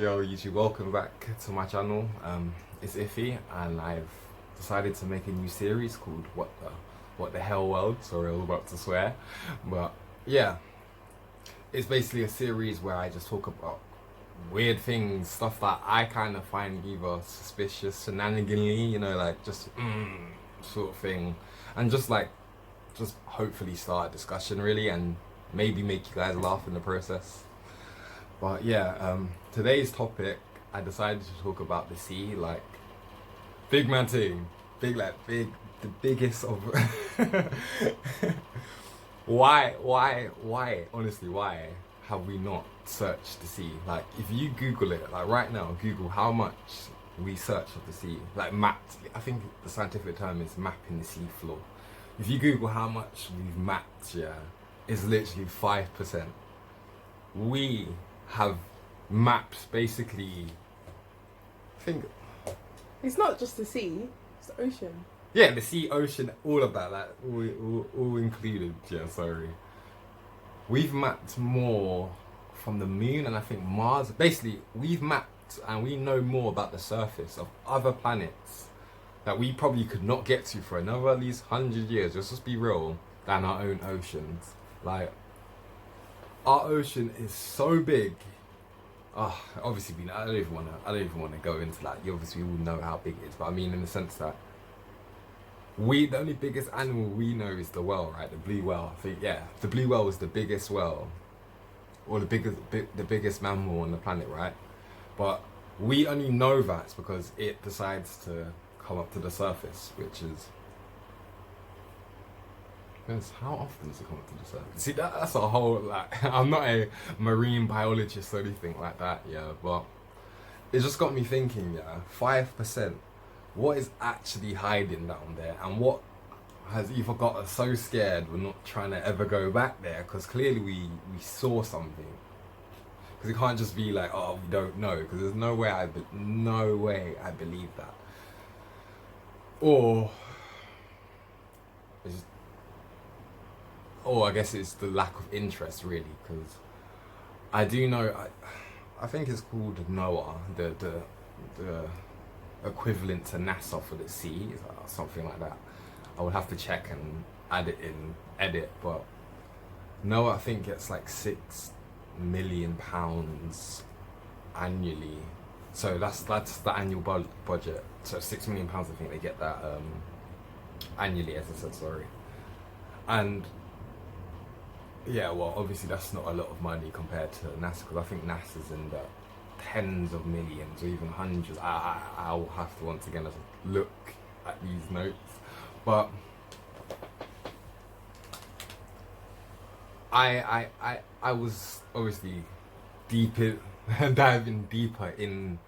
Yo, YouTube, welcome back to my channel. It's Iffy, and I've decided to make a new series called What the Hell World. Sorry, I was about to swear, but yeah, it's basically a series where I just talk about weird things, stuff that I kind of find either suspicious, shenaniganly, you know, like just sort of thing, and just hopefully start a discussion really, and maybe make you guys laugh in the process. But yeah, today's topic, I decided to talk about the sea, like big man thing, the biggest of. Why? Honestly, why have we not searched the sea? Like, if you Google it, like right now, Google how much we search of the sea, like mapped. I think the scientific term is mapping the sea floor. If you Google how much we've mapped, yeah, it's literally 5%. We have mapped basically, I think it's not just the sea, it's the ocean. Yeah, the sea, ocean, all of that, like all included. Yeah, sorry. We've mapped more from the moon and I think Mars. Basically, we've mapped and we know more about the surface of other planets that we probably could not get to for another at least 100 years, just be real, than our own oceans. Like, our ocean is so big. Obviously, I don't even want to go into that. You obviously all know how big it is, but I mean in the sense that the only biggest animal we know is the whale, right? The blue whale. I think, yeah, the blue whale is the biggest whale, or the biggest mammal on the planet, right? But we only know that because it decides to come up to the surface, which is. How often does it come up to the surface? See, that's a whole, like, I'm not a marine biologist or anything like that, yeah, but it just got me thinking, yeah, 5%, what is actually hiding down there, and what has either got us so scared we're not trying to ever go back there, because clearly we saw something, because it can't just be like, oh, we don't know, because there's no way I believe that, or I guess it's the lack of interest, really, because I do know, I think it's called NOAA, the equivalent to NASA for the sea, something like that. I would have to check and add it in edit, but NOAA I think gets like £6 million annually. So that's the annual budget. So £6 million, I think they get that annually, as I said, sorry. And yeah, well, obviously that's not a lot of money compared to NASA, because I think NASA's in the tens of millions or even hundreds. I'll have to once again look at these notes, but I was obviously diving deeper into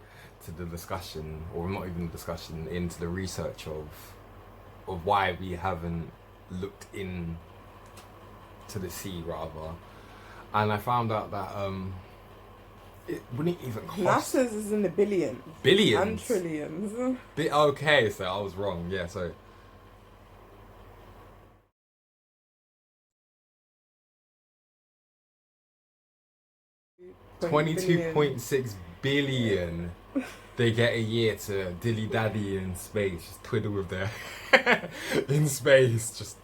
the discussion, or not even the discussion, into the research of why we haven't looked in to the sea, rather, and I found out that it wouldn't even cost. NASA's is in the billions and trillions. Okay, so I was wrong. Yeah, so $22.6 billion they get a year to dilly daddy in space, just twiddle with their in space, just.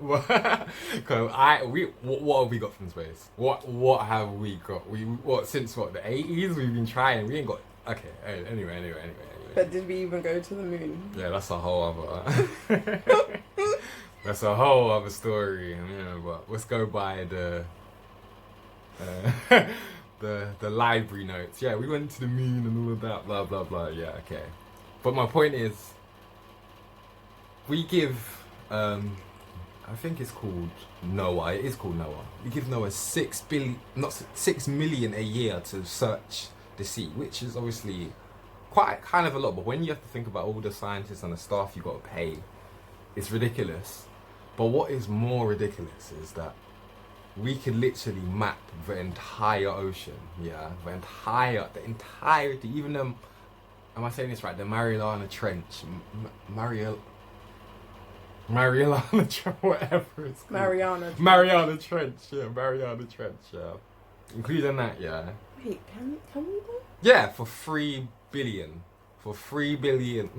What have we got from space? What have we got? Since the 80s we've been trying. We ain't got. Okay. Anyway. But did we even go to the moon? Yeah, that's a whole other. That's a whole other story. Yeah, but let's go by the the library notes. Yeah, we went to the moon and all of that. Blah blah blah. Yeah, okay. But my point is, we give I think it's called NOAA. It is called NOAA. We give NOAA 6 million a year to search the sea, which is obviously kind of a lot. But when you have to think about all the scientists and the staff you got to pay, it's ridiculous. But what is more ridiculous is that we could literally map the entire ocean. Yeah, the entirety. Even am I saying this right? The Mariana Trench, Mariana Trench, whatever it's called. Mariana Trench. Mariana Trench, yeah, Mariana Trench, yeah. Including that, yeah. Wait, can we though? Yeah, for 3 billion. For 3 billion.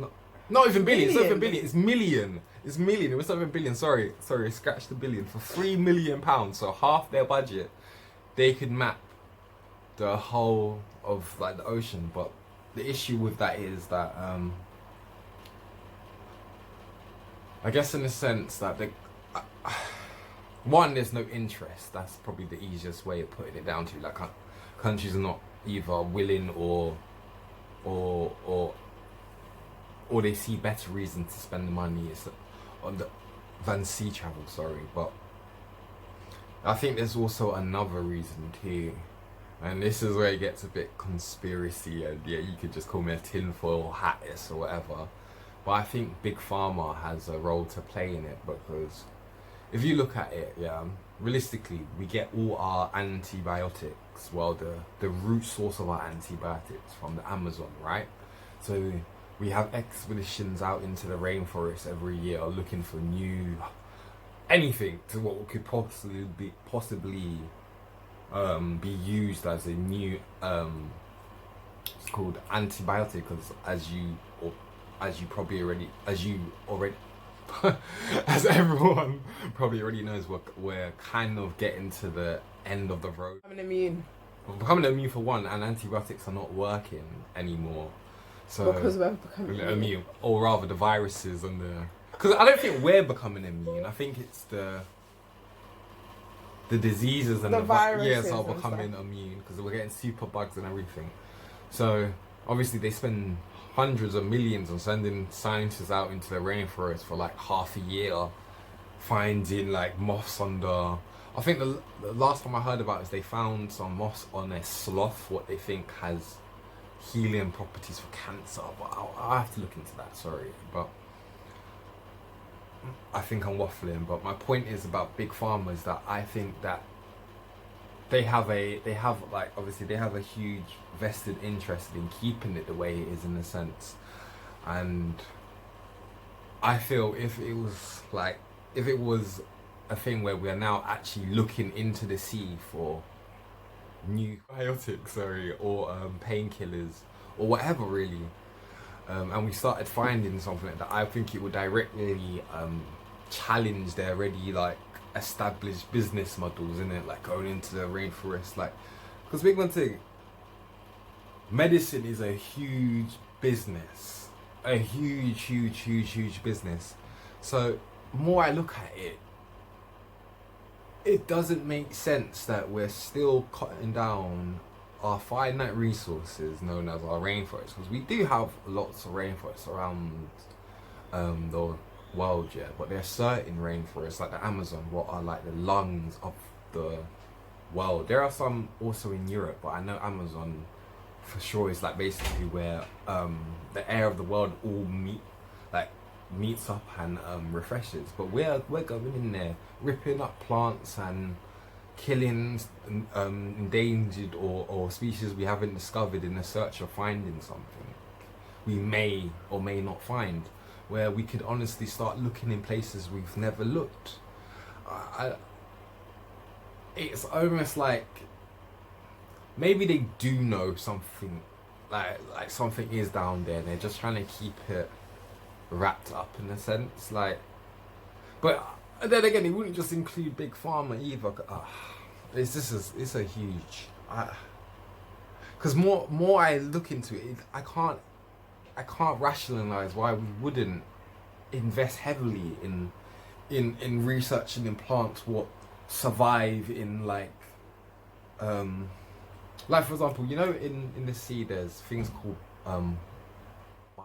Not even billion. It's not even billion. It's million. It's million. It's not even billion. Sorry. Scratch the billion. For £3 million, so half their budget, they could map the whole of like the ocean. But the issue with that is that I guess in the sense that one, there's no interest. That's probably the easiest way of putting it down to. Like countries are not either willing or they see better reasons to spend the money than sea travel. Sorry, but I think there's also another reason too, and this is where it gets a bit conspiracy. And yeah, you could just call me a tinfoil hattist or whatever. But I think Big Pharma has a role to play in it, because if you look at it, yeah, realistically, we get all our antibiotics, well, the root source of our antibiotics from the Amazon, right? So we have expeditions out into the rainforest every year looking for new anything to what could possibly be used as a new it's called antibiotic, because as everyone probably already knows, we're kind of getting to the end of the road. We're becoming immune for one, and antibiotics are not working anymore. So because we're becoming immune, or rather the viruses and because I don't think we're becoming immune. I think it's the diseases and the viruses are becoming immune, because we're getting super bugs and everything. So obviously they spend hundreds of millions on sending scientists out into the rainforest for like half a year, finding like moths under. I think the last time I heard about it is they found some moths on a sloth, what they think has healing properties for cancer. But I'll have to look into that. Sorry, but I think I'm waffling. But my point is about Big Pharma is that I think that they have obviously they have a huge vested interest in keeping it the way it is, in a sense. And I feel if it was a thing where we are now actually looking into the sea for new biotics, or painkillers or whatever, really, and we started finding something like that, I think it would directly challenge their already like established business models, innit? Like going into the rainforest, like, because big one thing, medicine is a huge business, a huge business. So more I look at it, it doesn't make sense that we're still cutting down our finite resources known as our rainforest, because we do have lots of rainforests around the world, yeah, but there are certain rainforests like the Amazon, what are like the lungs of the world. There are some also in Europe, but I know Amazon for sure is like basically where the air of the world all meets up and refreshes. But we're going in there ripping up plants and killing endangered or species we haven't discovered in the search of finding something we may or may not find, where we could honestly start looking in places we've never looked. It's almost like maybe they do know something, like something is down there and they're just trying to keep it wrapped up, in a sense. Like, but then again, it wouldn't just include Big Pharma either. It's a huge, because more I look into it, I can't rationalize why we wouldn't invest heavily in researching in plants what survive in like for example, you know, in the sea there's things called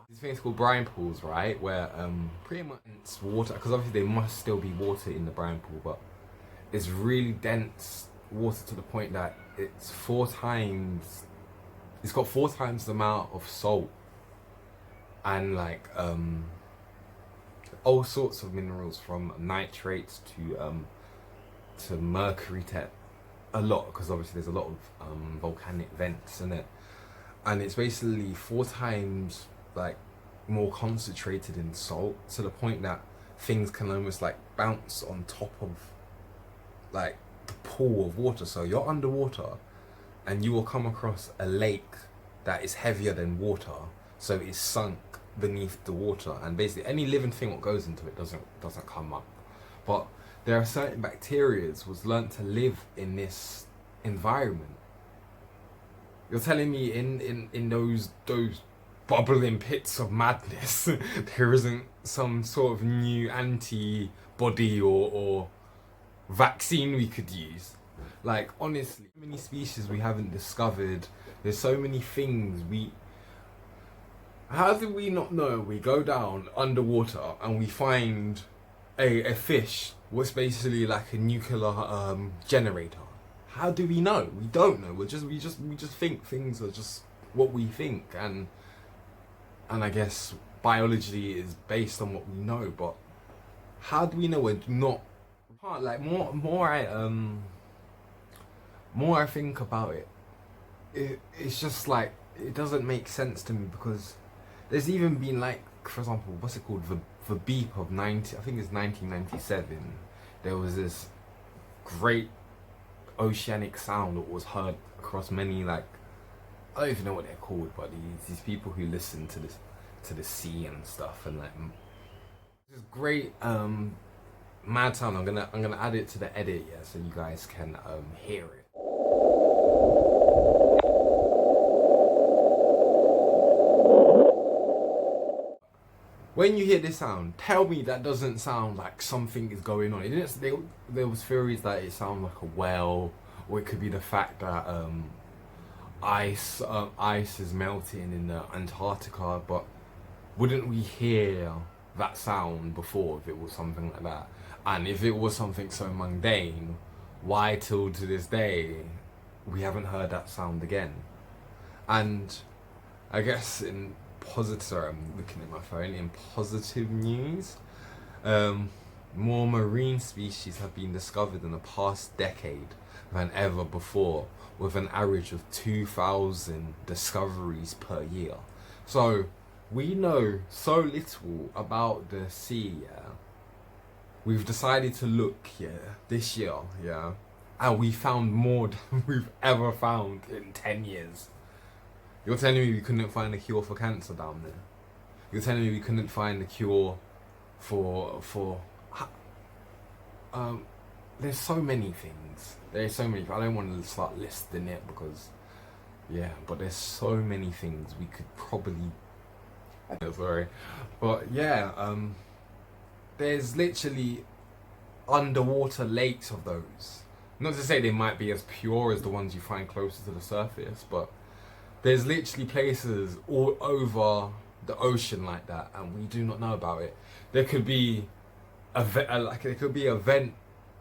these things called brine pools, right, where pretty much it's water, because obviously there must still be water in the brine pool, but it's really dense water to the point that it's got 4 times the amount of salt and like all sorts of minerals, from nitrates to mercury, to a lot, because obviously there's a lot of volcanic vents in it, and it's basically 4 times like more concentrated in salt, to the point that things can almost like bounce on top of like the pool of water. So you're underwater and you will come across a lake that is heavier than water, so it's sunk beneath the water, and basically any living thing what goes into it doesn't come up. But there are certain bacterias was learnt to live in this environment. You're telling me in those bubbling pits of madness there isn't some sort of new antibody or vaccine we could use? Like, honestly, so many species we haven't discovered. There's so many things how do we not know? We go down underwater and we find a fish what's basically like a nuclear generator. How do we know? We don't know. We just think things are just what we think, and I guess biology is based on what we know. But how do we know we're not? Like more I think about it, it's just like it doesn't make sense to me, because there's even been, like, for example, what's it called, the beep of I think it's 1997. There was this great oceanic sound that was heard across many, like, I don't even know what they're called, but these people who listen to the sea and stuff, and like this great mad sound. I'm gonna add it to the edit, yeah, so you guys can hear it. When you hear this sound, tell me that doesn't sound like something is going on. It didn't. There was theories that it sounded like a whale, or it could be the fact that ice is melting in the Antarctica. But wouldn't we hear that sound before if it was something like that? And if it was something so mundane, why till to this day we haven't heard that sound again? And I guess in positive, sorry, I'm looking at my phone. In positive news, more marine species have been discovered in the past decade than ever before, with an average of 2,000 discoveries per year. So we know so little about the sea, yeah. We've decided to look, yeah, this year, yeah, and we found more than we've ever found in 10 years. You're telling me we couldn't find a cure for cancer down there? You're telling me we couldn't find a cure for there's so many things. There's so many. I don't want to start listing it because, yeah, but there's so many things we could probably. Sorry, but yeah, there's literally underwater lakes of those. Not to say they might be as pure as the ones you find closer to the surface, but there's literally places all over the ocean like that, and we do not know about it. There could be there could be a vent.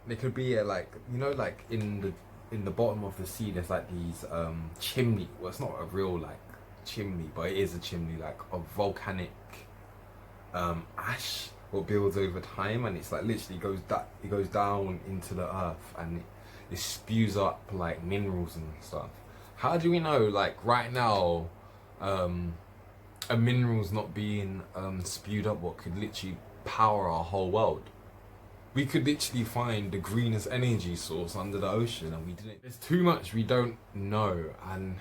There could be like, you know, like in the bottom of the sea, there's like these chimney. Well, it's not a real like chimney, but it is a chimney, like of volcanic ash what builds over time, and it's like literally it goes down into the earth, and it spews up like minerals and stuff. How do we know, like, right now, a mineral's not being spewed up what could literally power our whole world? We could literally find the greenest energy source under the ocean, and we didn't. There's too much we don't know, and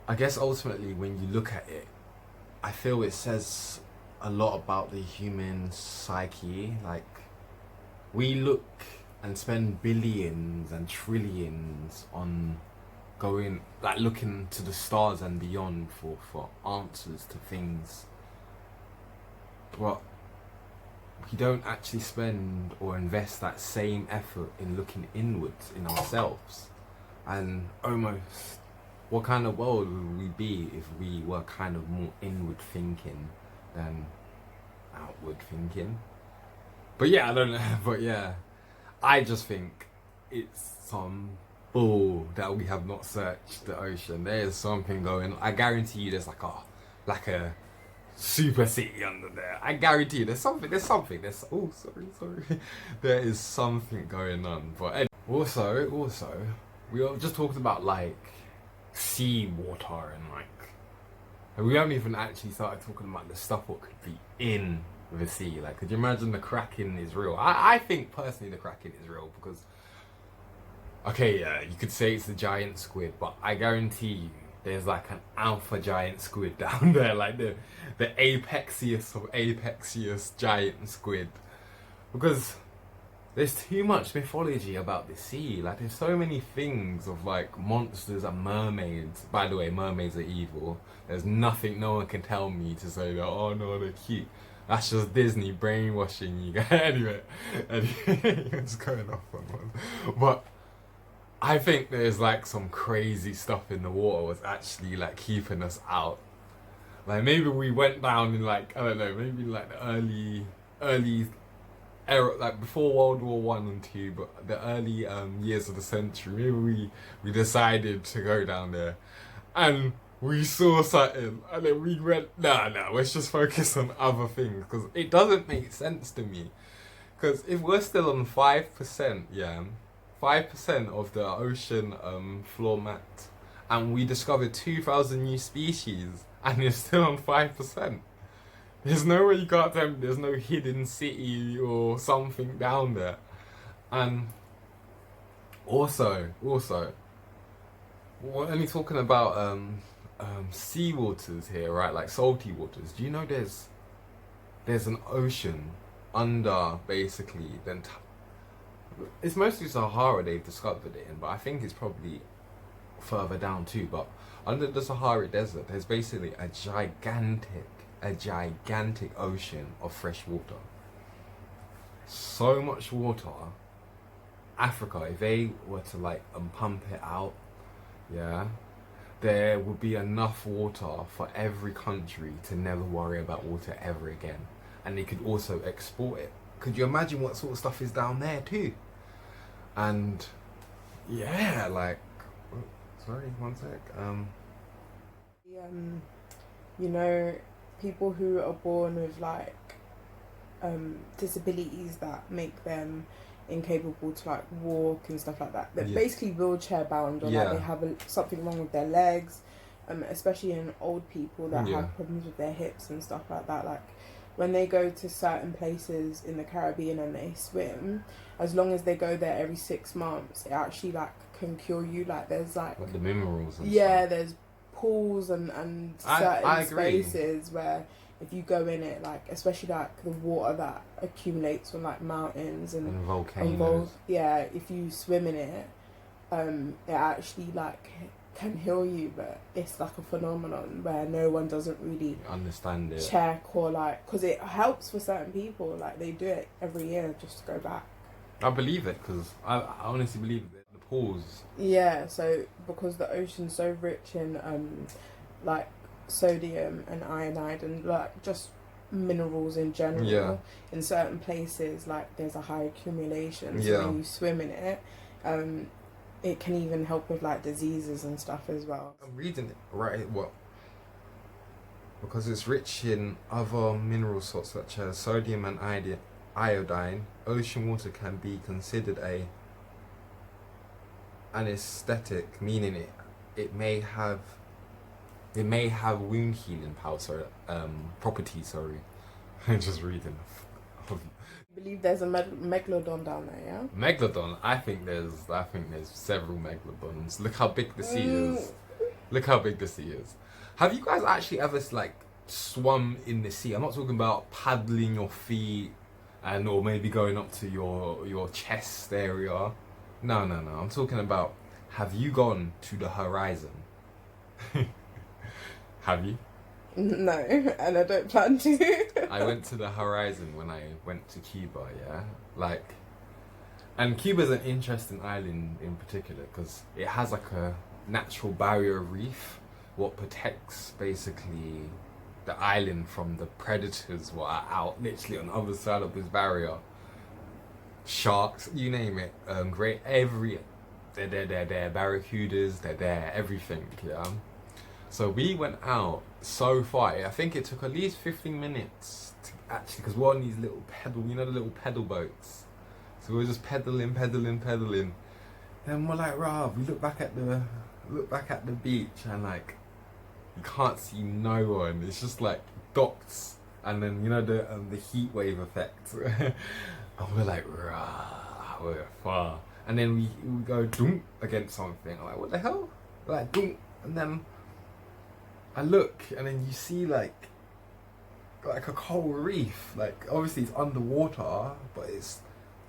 I guess ultimately when you look at it, I feel it says a lot about the human psyche. Like, we look and spend billions and trillions on going, like, looking to the stars and beyond for answers to things, but we don't actually spend or invest that same effort in looking inwards in ourselves. And almost, what kind of world would we be if we were kind of more inward thinking than outward thinking? But yeah, I don't know. But yeah, I just think it's some bull that we have not searched the ocean. There is something going on. I guarantee you there's like a super city under there. I guarantee you there's something. Oh, sorry. There is something going on. But anyway, also, we were just talking about like sea water and we haven't even actually started talking about the stuff what could be in the sea. Like, could you imagine the Kraken is real? I think personally the Kraken is real, because Okay, yeah, you could say it's the giant squid, but I guarantee you there's like an alpha giant squid down there, like the apexiest of apexiest giant squid. Because there's too much mythology about the sea. Like there's so many things of like monsters and mermaids. By the way, mermaids are evil. There's nothing no one can tell me to say that, oh no, they're cute. That's just Disney brainwashing you guys. Anyway, it's going off on one. But I think there's like some crazy stuff in the water was actually like keeping us out. Like maybe we went down in like, I don't know, maybe like the early era, like before World War One and Two, but the early years of the century. Maybe we decided to go down there, and we saw something, and then we went, nah, let's just focus on other things because it doesn't make sense to me. Because if we're still on 5%, yeah, 5% of the ocean floor mat, and we discovered 2,000 new species, and it's still on 5%. There's no way you can't tell me there's no hidden city or something down there. And also, we're only talking about sea waters here, right? Like salty waters. Do you know there's an ocean under basically it's mostly Sahara they've discovered it in, but I think it's probably further down too. But under the Sahara Desert, there's basically a gigantic ocean of fresh water. So much water. Africa, if they were to like pump it out, yeah, there would be enough water for every country to never worry about water ever again. And they could also export it. Could you imagine what sort of stuff is down there too? And yeah, like, sorry, one sec. You know, people who are born with like disabilities that make them incapable to like walk and stuff like that. They're basically wheelchair bound, or like they have something wrong with their legs, especially in old people that have problems with their hips and stuff like that. Like when they go to certain places in the Caribbean and they swim, as long as they go there every 6 months, it actually like can cure you. Like there's like the minerals and stuff. There's pools and certain spaces where if you go in it, like especially like the water that accumulates on like mountains and volcanoes, if you swim in it, it actually like can heal you. But it's like a phenomenon where no one doesn't really understand it, check, or like, because it helps for certain people, like they do it every year just to go back. I believe it, because I honestly believe it. The pools, so because the ocean's so rich in like sodium and iodide and like just minerals in general, in certain places like there's a high accumulation, so when you swim in it, it can even help with like diseases and stuff as well. I'm reading it right, what, because it's rich in other mineral salts such as sodium and iodine, ocean water can be considered an anesthetic, meaning it may have wound healing properties. Sorry, I'm just reading. I believe there's a megalodon down there, yeah? Megalodon? I think there's several megalodons. Look how big the sea is. Look how big the sea is. Have you guys actually ever like swum in the sea? I'm not talking about paddling your feet or maybe going up to your chest area. No. I'm talking about, have you gone to the horizon? Have you? No, and I don't plan to. I went to the horizon when I went to Cuba, yeah? Like, and Cuba's an interesting island in particular because it has like a natural barrier reef what protects basically the island from the predators what are out literally on the other side of this barrier. Sharks, you name it, they're there, barracudas, they're there, everything, yeah? So we went out so far, I think it took at least 15 minutes to actually, because we're on these little the little pedal boats. So we were just pedaling. Then we're like, rah, we look back at the beach and like, you can't see no one. It's just like dots, and then the heat wave effect. And we're like, rah, we're far. and then we go doom against something. I'm like, what the hell? Like doom, and then I look, and then you see like a coral reef. Like obviously it's underwater, but it's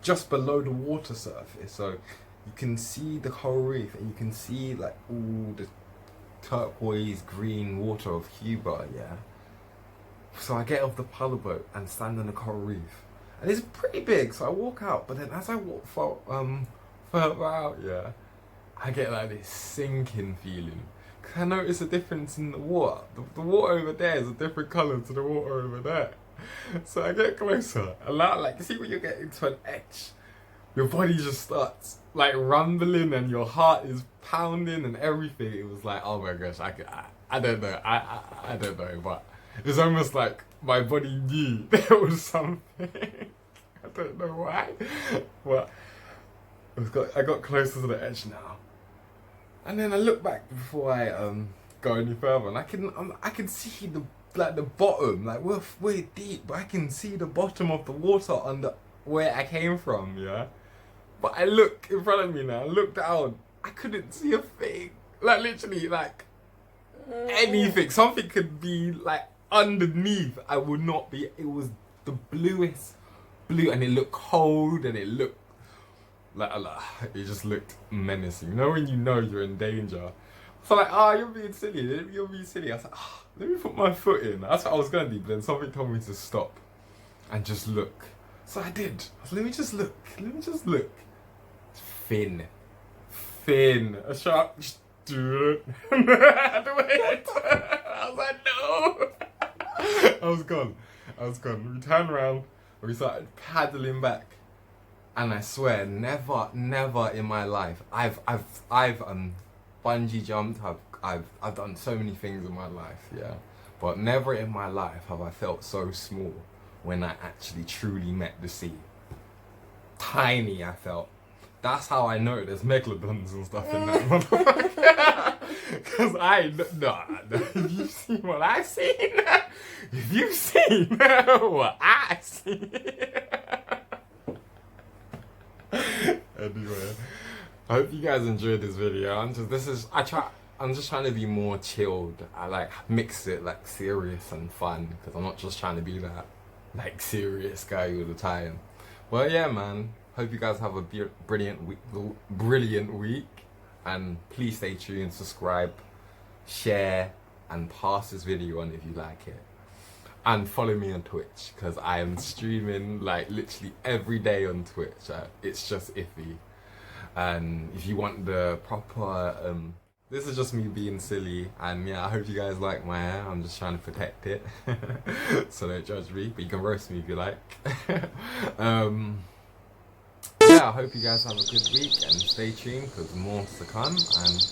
just below the water surface, so you can see the coral reef, and you can see like all the turquoise green water of Cuba. Yeah. So I get off the paddle boat and stand on the coral reef, and it's pretty big. So I walk out, but then as I walk further out, yeah, I get like this sinking feeling. Cause I notice a difference in the water. The water over there is a different colour to the water over there. So I get closer, and now, like, see when you get into an edge, your body just starts like rumbling, and your heart is pounding and everything. It was like, oh my gosh, I don't know, I don't know, but it was almost like my body knew there was something. I don't know why, but I got closer to the edge now, and then I look back before I go any further, and I can see the bottom. Like we're deep, but I can see the bottom of the water under where I came from. Yeah, but I look in front of me now. I look down. I couldn't see a thing. Like literally, like anything. Something could be like underneath. I would not be. It was the bluest blue, and it looked cold, and it looked like it just looked menacing. You know when you know you're in danger. So like, you're being silly. You're being silly. I was like, let me put my foot in. That's what I was gonna do, but then something told me to stop and just look. So I did. I was like, let me just look. Let me just look. Fin. A shark. Just do it. I was like, no. I was gone. We turned around. We started paddling back. And I swear, never in my life, I've bungee jumped. I've done so many things in my life, yeah. But never in my life have I felt so small when I actually truly met the sea. Tiny, I felt. That's how I know there's megalodons and stuff in that motherfucker. Because if you've seen what I've seen, if you've seen what I've seen. Anyway, I hope you guys enjoyed this video. I'm just trying to be more chilled. I like mix it like serious and fun, because I'm not just trying to be that like serious guy all the time. Well, yeah, man. Hope you guys have a brilliant week, and please stay tuned, subscribe, share, and pass this video on if you like it. And follow me on Twitch, because I am streaming like literally every day on Twitch. It's just iffy. And if you want the proper, this is just me being silly. And yeah, I hope you guys like my hair. I'm just trying to protect it. So don't judge me, but you can roast me if you like. Yeah, I hope you guys have a good week, and stay tuned because more to come. And